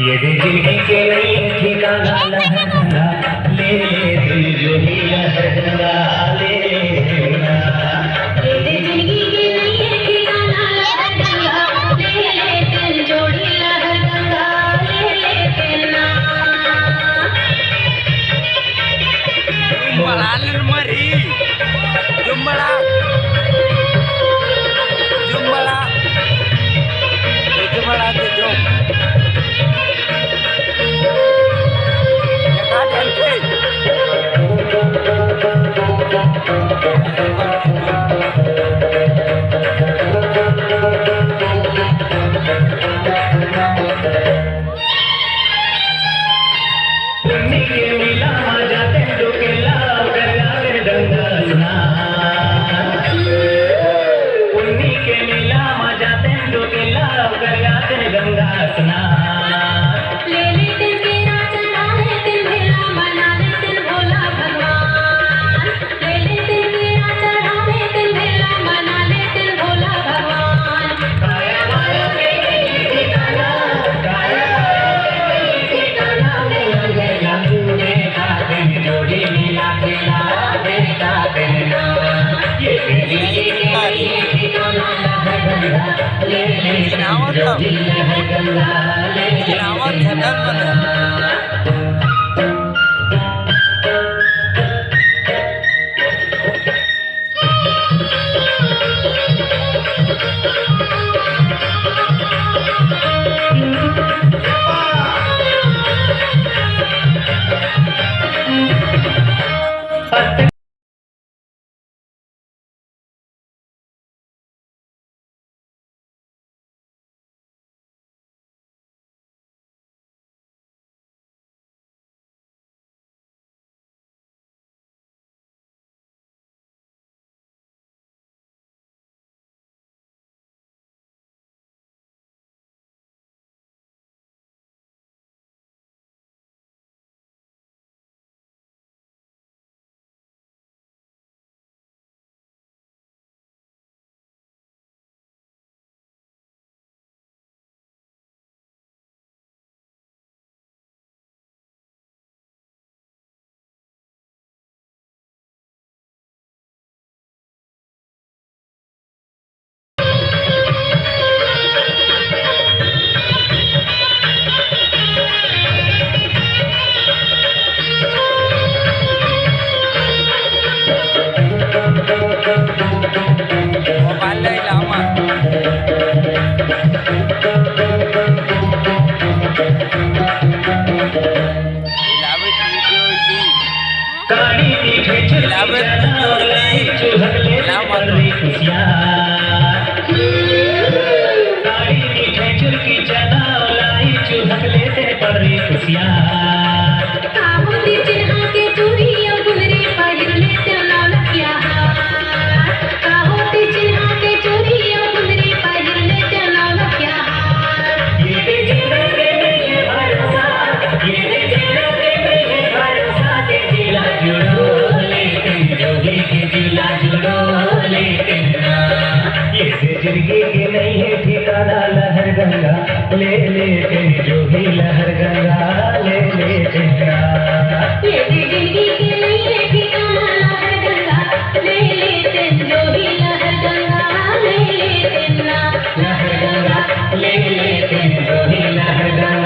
ये जिंदगी के नहीं ठिकाना लहरा ले ले दिल जो ही लहरा ले लेना। ये जिंदगी के नहीं ठिकाना लहरा ले ले दिल जो ही लहरा ले लेना। Jumbalanin mari, jumbala, jumbala, jumbala tujuh. Ya kan ente. ले ले दिल तेरा चला है दिल मेरा मना ले दिल भोला भगवान। ले ले दिल तेरा चला है दिल मेरा मना ले दिल भोला भगवान। काया माया के ठिकाना काया ठिकाना मिल गया तूने काटे जोड़ी मिला खेला बेटा कहना। ये जिंदगी के ठिकाना ले ले जो दिल है गंगा ले Kenapa jalan mana? जिंदगी के नहीं है ठिकाना लहर गंगा ले ले जो ही लहर गंगा ले ले गंगा। ये जिंदगी के नहीं है ठिकाना लहर गंगा ले ले जो ही लहर गंगा ले ले लहर गंगा ले ले जो ही लहर गंगा।